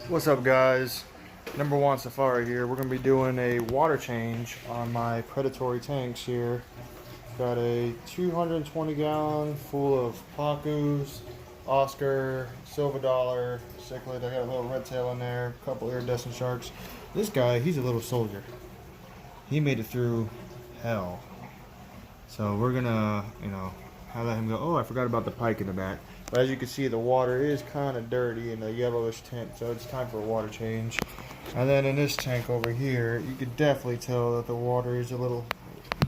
What's up, guys? Number one Safari here. We're going to be doing a water change on my predatory tanks here. Got a 220 gallon full of Pacus, Oscar, Silver Dollar, Cichlid. I got a little red tail in there, a couple iridescent sharks. This guy, he's a little soldier. He made it through hell. So we're going to, let him go. Oh, I forgot about the pike in the back. But as you can see, the water is kind of dirty in a yellowish tint, so it's time for a water change. And then in this tank over here, you can definitely tell that the water is a little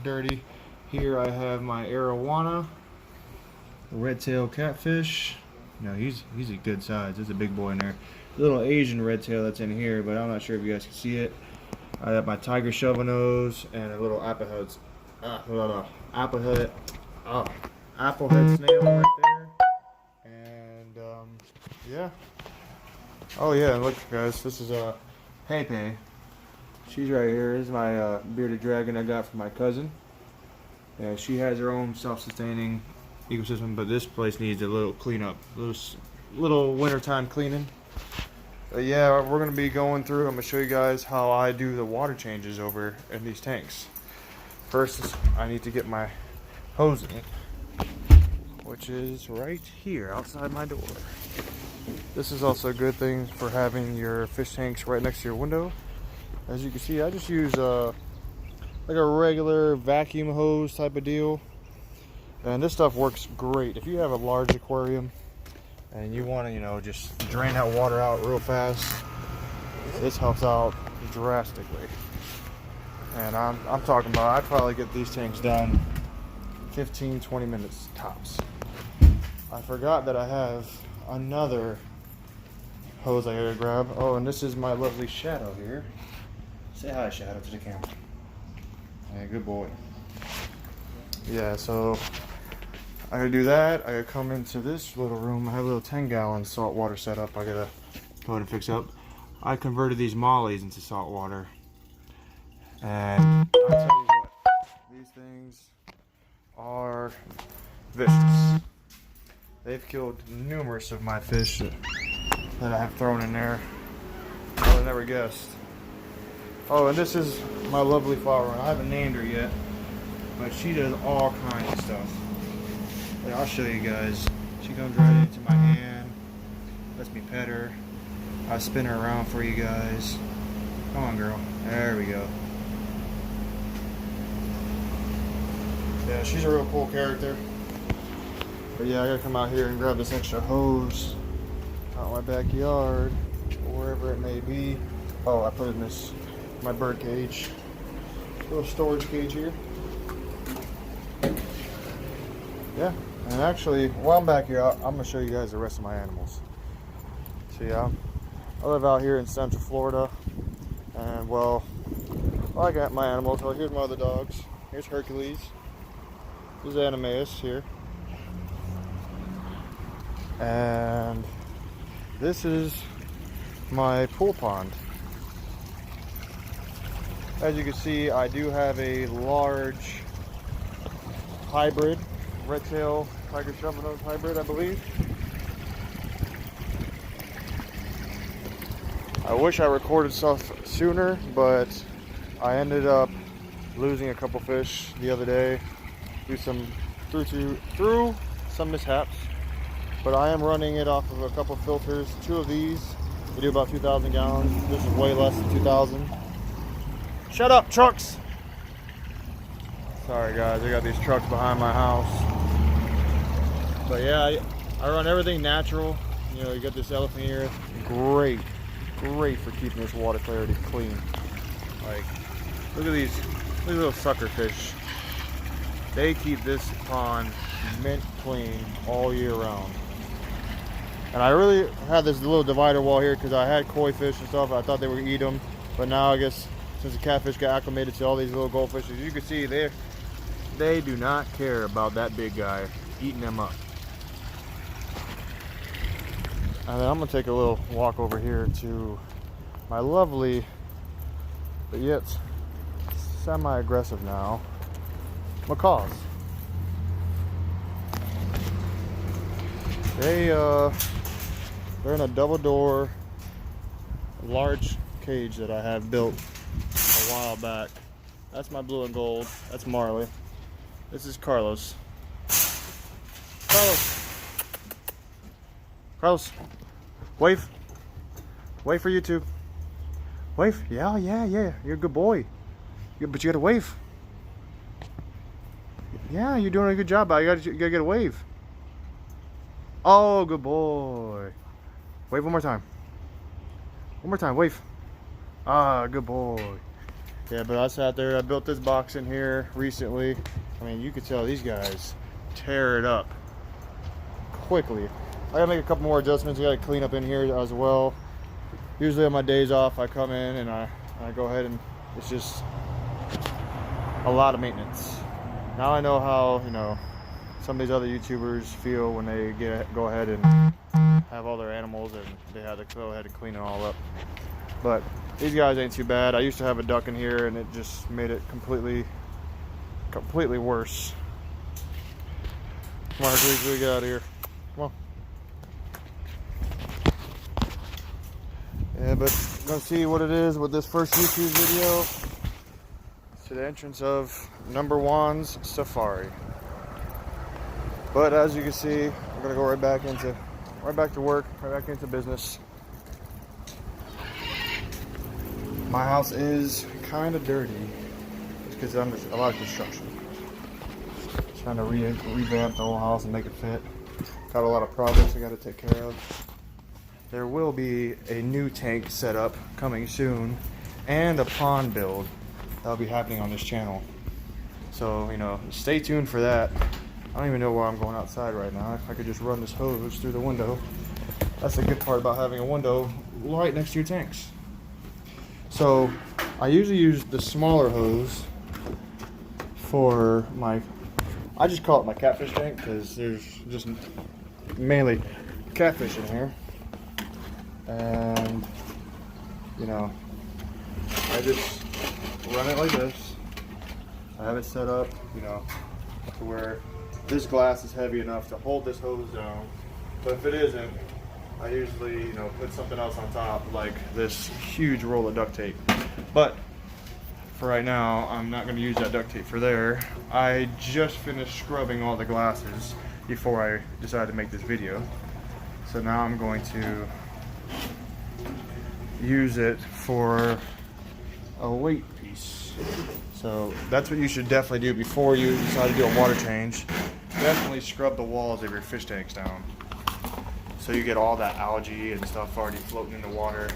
dirty. Here I have my arowana, red-tailed catfish. He's a good size. There's a big boy in there. A little Asian red tail that's in here, but I'm not sure if you guys can see it. I have my tiger shovel nose and a little applehead snail right there. Yeah. Oh yeah, and look guys, this is Pepe. She's right here. This is my bearded dragon I got from my cousin. Yeah, she has her own self-sustaining ecosystem, but this place needs a little cleanup, little wintertime cleaning. But yeah, we're gonna be going through. I'm gonna show you guys how I do the water changes over in these tanks. First, I need to get my hose in, which is right here outside my door. This is also a good thing for having your fish tanks right next to your window. As you can see, I just use like a regular vacuum hose type of deal, and this stuff works great if you have a large aquarium and you want to just drain that water out real fast. This helps out drastically, and I'm talking about I'd probably get these tanks done 15-20 minutes tops. I forgot that I have another hose I gotta grab. Oh, and this is my lovely Shadow here. Say hi, Shadow, to the camera. Hey, good boy. Yeah, so I gotta do that. I gotta come into this little room. I have a little 10-gallon salt water setup I gotta go ahead and fix up. I converted these mollies into salt water, and I'll tell you what, these things are vicious. They've killed numerous of my fish that I have thrown in there. I would have never guessed. Oh, and this is my lovely flower. I haven't named her yet, but she does all kinds of stuff. Like, I'll show you guys. She comes right into my hand, lets me pet her. I spin her around for you guys. Come on, girl. There we go. Yeah, she's a real cool character. But yeah, I gotta come out here and grab this extra hose out in my backyard, or wherever it may be. Oh, I put it in my bird cage. Little storage cage here. Yeah, and actually, while I'm back here, I'm gonna show you guys the rest of my animals. So yeah, I live out here in Central Florida, and well, I got my animals. Well, here's my other dogs. Here's Hercules. This is Animaeus here. And this is my pool pond. As you can see, I do have a large hybrid, red tail tiger shovel nose hybrid, I believe. I wish I recorded stuff sooner, but I ended up losing a couple fish the other day through some mishaps. But I am running it off of a couple filters. Two of these, they do about 2,000 gallons. This is way less than 2,000. Shut up, trucks! Sorry guys, I got these trucks behind my house. But yeah, I run everything natural. You got this elephant here. Great for keeping this water clarity clean. Like, look at these little sucker fish. They keep this pond mint clean all year round. And I really had this little divider wall here because I had koi fish and stuff. I thought they would eat them, but now I guess since the catfish got acclimated to all these little goldfish, as you can see, they do not care about that big guy eating them up. And then I'm gonna take a little walk over here to my lovely, but yet semi-aggressive now, macaws. They're in a double door large cage that I have built a while back. That's my blue and gold. That's Marley. This is Carlos. Carlos, wave. Wave for YouTube. Wave. Yeah. You're a good boy. But you gotta wave. Yeah, you're doing a good job, but you gotta get a wave. Oh, good boy. Wave one more time. One more time, wave. Ah, good boy. Yeah, but I sat there, I built this box in here recently. I mean, you could tell these guys tear it up quickly. I gotta make a couple more adjustments. I gotta clean up in here as well. Usually on my days off, I come in and I go ahead and it's just a lot of maintenance. Now I know how, you know, some of these other YouTubers feel when they go ahead and have all their animals and they have to go ahead and clean it all up. But these guys ain't too bad. I used to have a duck in here and it just made it completely worse. Come on, Hercules, we get out of here. Come on. Yeah, but gonna see what it is with this first YouTube video. To the entrance of number 1's safari. But as you can see, we're gonna go right back to work, right back into business. My house is kind of dirty because I'm just a lot of construction. Trying to revamp the whole house and make it fit. Got a lot of projects I got to take care of. There will be a new tank set up coming soon, and a pond build that'll be happening on this channel. So, you know, stay tuned for that. I don't even know why I'm going outside right now. If I could just run this hose through the window. That's the good part about having a window right next to your tanks. So, I usually use the smaller hose for my, I just call it my catfish tank because there's just mainly catfish in here. And, you know, I just run it like this. I have it set up, you know, to where this glass is heavy enough to hold this hose down. But if it isn't, I usually, you know, put something else on top, like this huge roll of duct tape. But for right now, I'm not going to use that duct tape for there. I just finished scrubbing all the glasses before I decided to make this video. So now I'm going to use it for a weight piece. So that's what you should definitely do before you decide to do a water change. Definitely scrub the walls of your fish tanks down, so you get all that algae and stuff already floating in the water,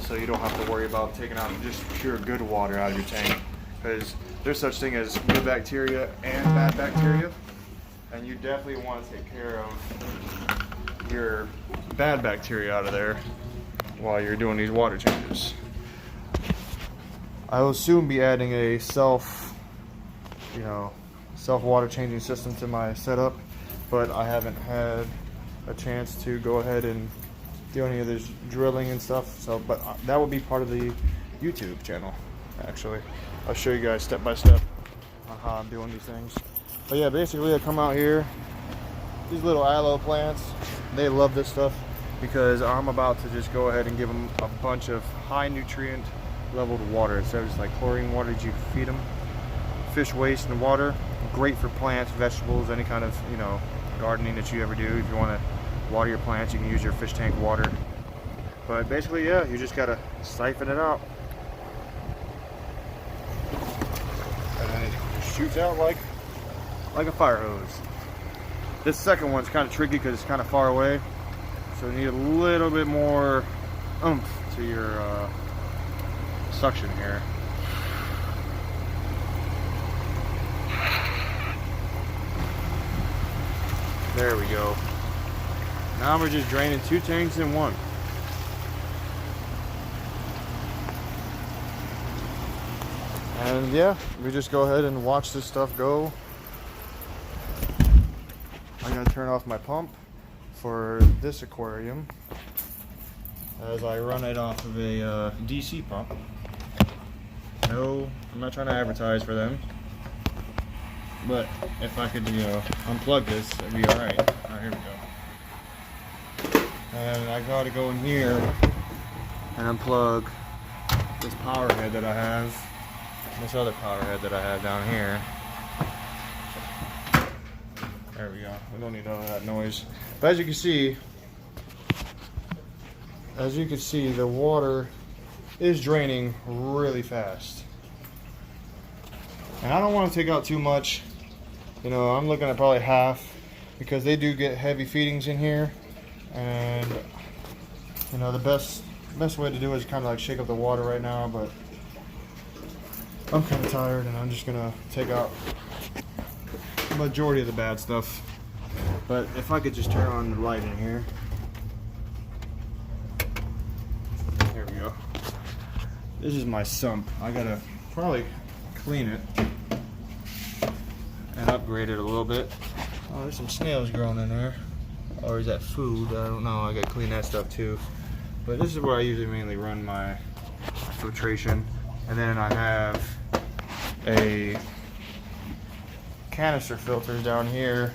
so you don't have to worry about taking out just pure good water out of your tank, because there's such thing as good bacteria and bad bacteria, and you definitely want to take care of your bad bacteria out of there while you're doing these water changes. I will soon be adding a self water changing system to my setup, but I haven't had a chance to go ahead and do any of this drilling and stuff. So, but that will be part of the YouTube channel. Actually, I'll show you guys step by step on how I'm doing these things. But yeah, basically, I come out here. These little aloe plants, they love this stuff because I'm about to just go ahead and give them a bunch of high nutrient leveled water instead of just like chlorine water that you feed them. Fish waste and water, great for plants, vegetables, any kind of, you know, gardening that you ever do. If you want to water your plants, you can use your fish tank water. But basically, yeah, you just gotta siphon it out, and then it just shoots out like a fire hose. This second one's kind of tricky because it's kind of far away, so you need a little bit more oomph to your suction here. There we go. Now we're just draining 2 tanks in one. And yeah, we just go ahead and watch this stuff go. I'm gonna turn off my pump for this aquarium as I run it off of a DC pump. No, I'm not trying to advertise for them, but if I could, you know, unplug this, it'd be all right. All right, here we go. And I gotta go in here and unplug this power head that I have, and this other power head that I have down here. There we go. We don't need all that noise. But as you can see, the water is draining really fast. And I don't want to take out too much. You know, I'm looking at probably half, because they do get heavy feedings in here. And you know, the best way to do it is kind of like shake up the water right now, but I'm kind of tired and I'm just gonna take out the majority of the bad stuff. But if I could just turn on the light in here. There we go. This is my sump. I gotta probably clean it and upgrade it a little bit. Oh, there's some snails growing in there. Or is that food? I don't know. I gotta clean that stuff too. But this is where I usually mainly run my filtration. And then I have a canister filters down here.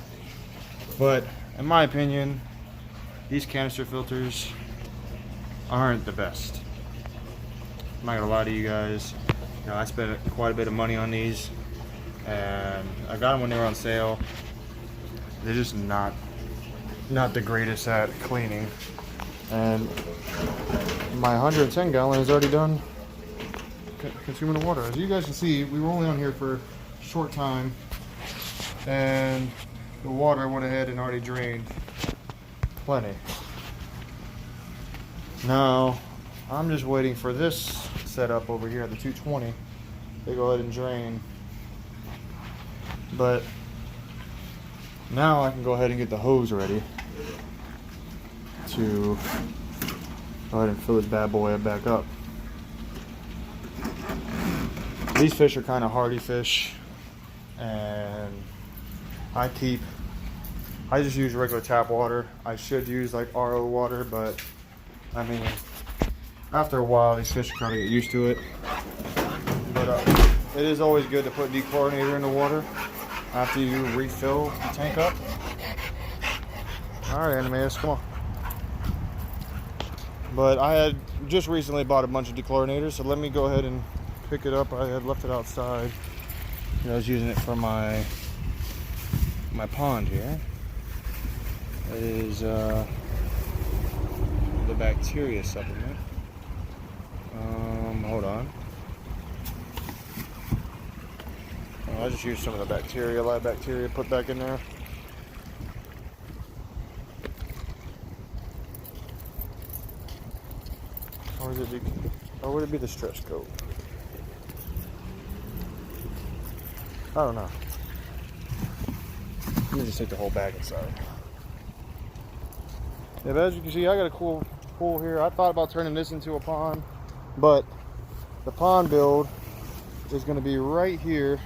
But in my opinion, these canister filters aren't the best. I'm not gonna lie to you guys. You know, I spent quite a bit of money on these, and I got them when they were on sale. They're just not the greatest at cleaning. And my 110 gallon is already done consuming the water. As you guys can see, we were only on here for a short time, and the water went ahead and already drained plenty. Now I'm just waiting for this setup over here at the 220 to go ahead and drain. But now I can go ahead and get the hose ready to go ahead and fill this bad boy back up. These fish are kind of hardy fish, and I just use regular tap water. I should use like RO water, but I mean, after a while these fish kind of get used to it. But it is always good to put dechlorinator in the water after you refill the tank up. Alright, Animatus, come on. But I had just recently bought a bunch of dechlorinator, so let me go ahead and pick it up. I had left it outside. I was using it for my pond here. It is the bacteria supplement. Hold on. I just used some of the bacteria, live bacteria, put back in there. Or is it? Or would it be the stretch coat? I don't know. Let me just take the whole bag inside. Yeah, but as you can see, I got a cool pool here. I thought about turning this into a pond, but the pond build is going to be right here.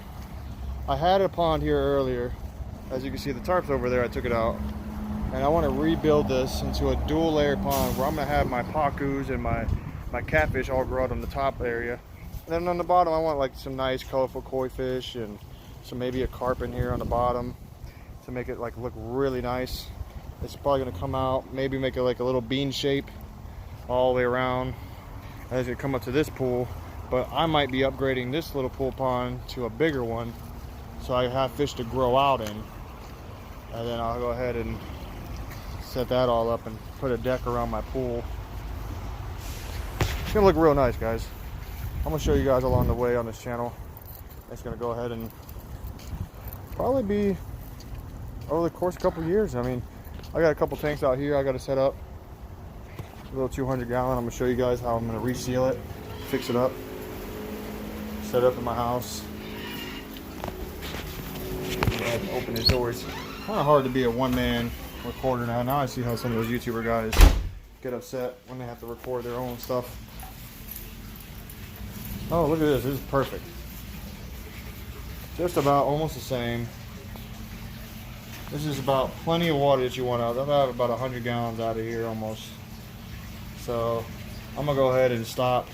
I had a pond here earlier. As you can see, the tarp's over there. I took it out, and I want to rebuild this into a dual layer pond where I'm going to have my pacus and my catfish all grow out on the top area. And then on the bottom, I want like some nice colorful koi fish and some maybe a carp in here on the bottom to make it like look really nice. It's probably going to come out, maybe make it like a little bean shape all the way around as it come up to this pool. But I might be upgrading this little pool pond to a bigger one, so I have fish to grow out in. And then I'll go ahead and set that all up and put a deck around my pool. It's gonna look real nice, guys. I'm gonna show you guys along the way on this channel. It's gonna go ahead and probably be over the course of a couple years. I mean, I got a couple tanks out here I gotta set up. A little 200 gallon. I'm gonna show you guys how I'm gonna reseal it, fix it up, set it up in my house. Open his doors. Kind of hard to be a one-man recorder now. Now I see how some of those YouTuber guys get upset when they have to record their own stuff. Oh, look at this. This is perfect. Just about almost the same. This is about plenty of water that you want out. I'll have about 100 gallons out of here almost. So I'm going to go ahead and stop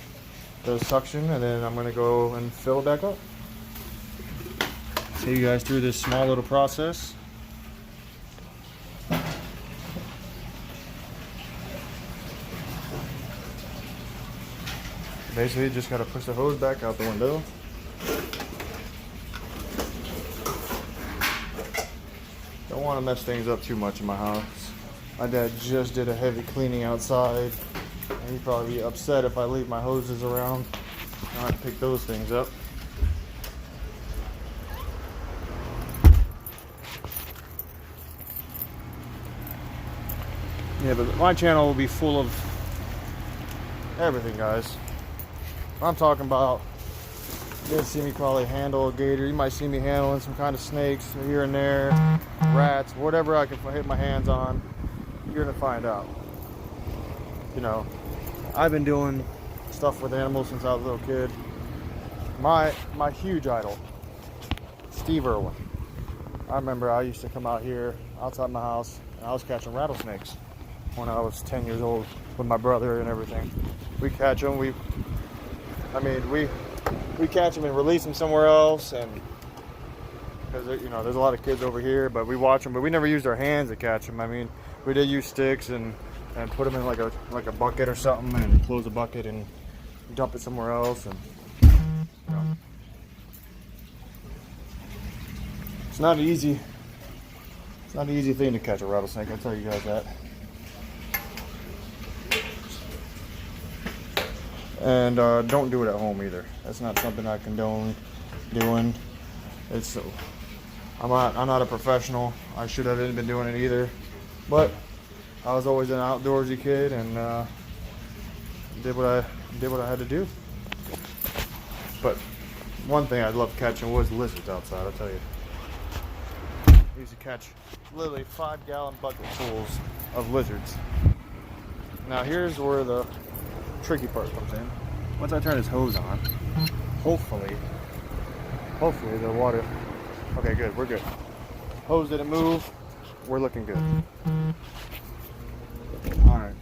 the suction, and then I'm going to go and fill it back up. Take you guys through this small little process. Basically, just gotta push the hose back out the window. Don't want to mess things up too much in my house. My dad just did a heavy cleaning outside, and he'd probably be upset if I leave my hoses around. I have to pick those things up. Yeah, but my channel will be full of everything, guys. I'm talking about, you're gonna see me probably handle a gator. You might see me handling some kind of snakes here and there, rats, whatever I can hit my hands on. You're gonna find out. You know, I've been doing stuff with animals since I was a little kid. My huge idol, Steve Irwin. I remember I used to come out here outside my house and I was catching rattlesnakes when I was 10 years old with my brother and everything. We catch them, we catch them and release them somewhere else, and because you know there's a lot of kids over here, but we watch them, but we never used our hands to catch them. I mean, we did use sticks and put them in like a bucket or something, and close the bucket and dump it somewhere else, and you know, it's not an easy thing to catch a rattlesnake. I'll tell you guys that. And don't do it at home either. That's not something I condone doing. I'm not a professional. I should have been doing it either. But I was always an outdoorsy kid and did what I had to do. But one thing I loved catching was lizards outside. I'll tell you. I used to catch literally 5-gallon bucketfuls of lizards. Now here's where the tricky part comes in. Once I turn this hose on, hopefully the water, okay, good, we're good. Hose didn't move, we're looking good. All right,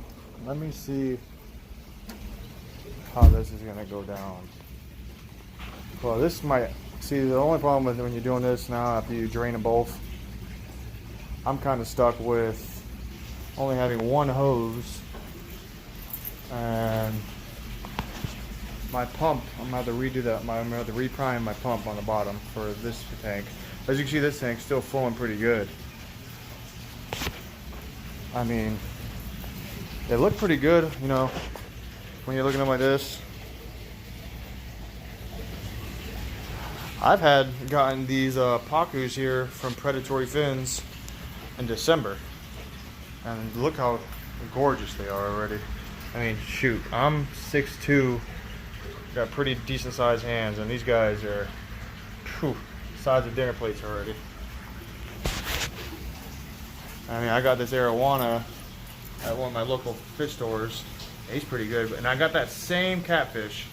let me see how this is gonna go down. Well, this might, see, the only problem with when you're doing this now after you drain them both, I'm kind of stuck with only having one hose. And my pump, I'm gonna have to redo that. I'm gonna have to reprime my pump on the bottom for this tank. As you can see, this tank's still flowing pretty good. I mean, they look pretty good, you know, when you're looking at them like this. I've gotten these pacus here from Predatory Fins in December, and look how gorgeous they are already. I mean, shoot, I'm 6'2", got pretty decent sized hands, and these guys are size of dinner plates already. I mean, I got this arowana at one of my local fish stores. He's pretty good, and I got that same catfish,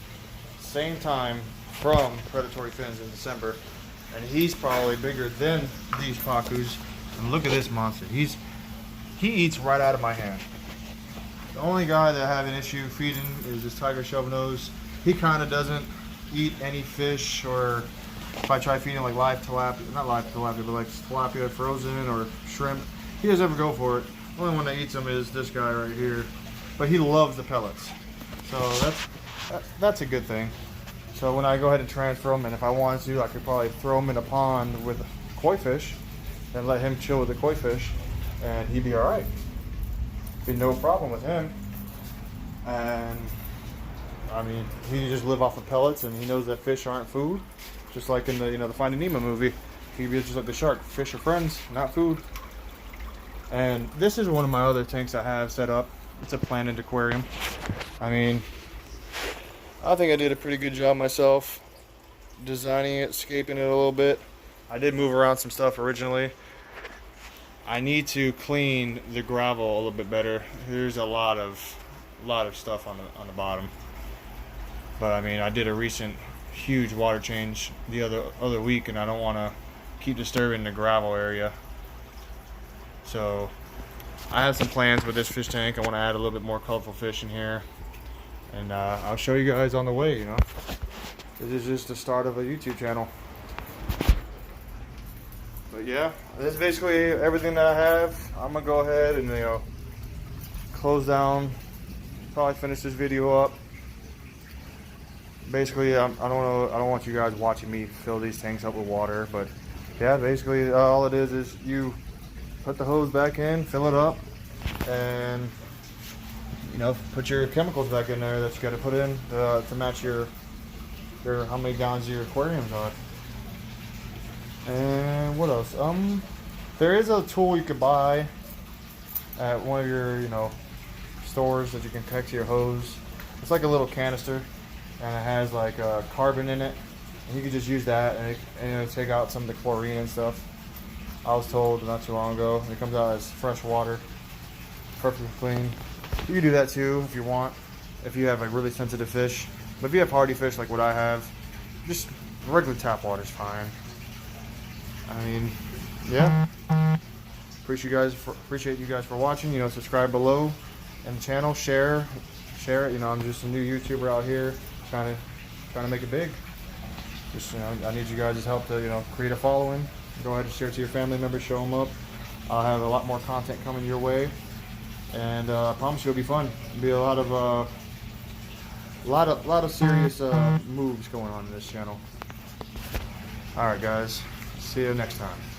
same time, from Predatory Fins in December, and he's probably bigger than these pacus. And look at this monster. He eats right out of my hand. The only guy that I have an issue feeding is this tiger shovelnose. He kind of doesn't eat any fish, or if I try feeding like live tilapia, not live tilapia, but like tilapia frozen or shrimp, he doesn't ever go for it. The only one that eats them is this guy right here, but he loves the pellets. So that's a good thing. So when I go ahead and transfer them, and if I wanted to, I could probably throw them in a pond with koi fish and let him chill with the koi fish, and he'd be all right. Be no problem with him. And I mean, he just live off of pellets, and he knows that fish aren't food, just like in the the Finding Nemo movie. He'd be just like the shark. Fish are friends, not food. And this is one of my other tanks I have set up. It's a planted aquarium. I mean, I think I did a pretty good job myself designing it, scaping it a little bit. I did move around some stuff originally. I need to clean the gravel a little bit better. There's a lot of stuff on the bottom. But I mean, I did a recent huge water change the other week, and I don't want to keep disturbing the gravel area. So I have some plans with this fish tank. I want to add a little bit more colorful fish in here, and I'll show you guys on the way. This is just the start of a YouTube channel. But yeah, this is basically everything that I have. I'm gonna go ahead and close down, probably finish this video up, basically, I don't want you guys watching me fill these tanks up with water, but yeah, basically all it is you put the hose back in, fill it up, and put your chemicals back in there that you got to put in to match your how many gallons your aquariums are. And what else? There is a tool you could buy at one of your stores that you can connect to your hose. It's like a little canister, and it has like carbon in it, and you can just use that, and it'll take out some of the chlorine and stuff. I was told not too long ago it comes out as fresh water, perfectly clean. You can do that too if you want, if you have like really sensitive fish. But if you have hardy fish like what I have, just regular tap water is fine. I mean, yeah. Appreciate you guys for watching. Subscribe below and the channel, share it. I'm just a new YouTuber out here trying to make it big. Just I need you guys' help to create a following. Go ahead and share it to your family members, show them up. I'll have a lot more content coming your way, and I promise you it'll be fun. It'll be a lot of serious moves going on in this channel. All right, guys. See you next time.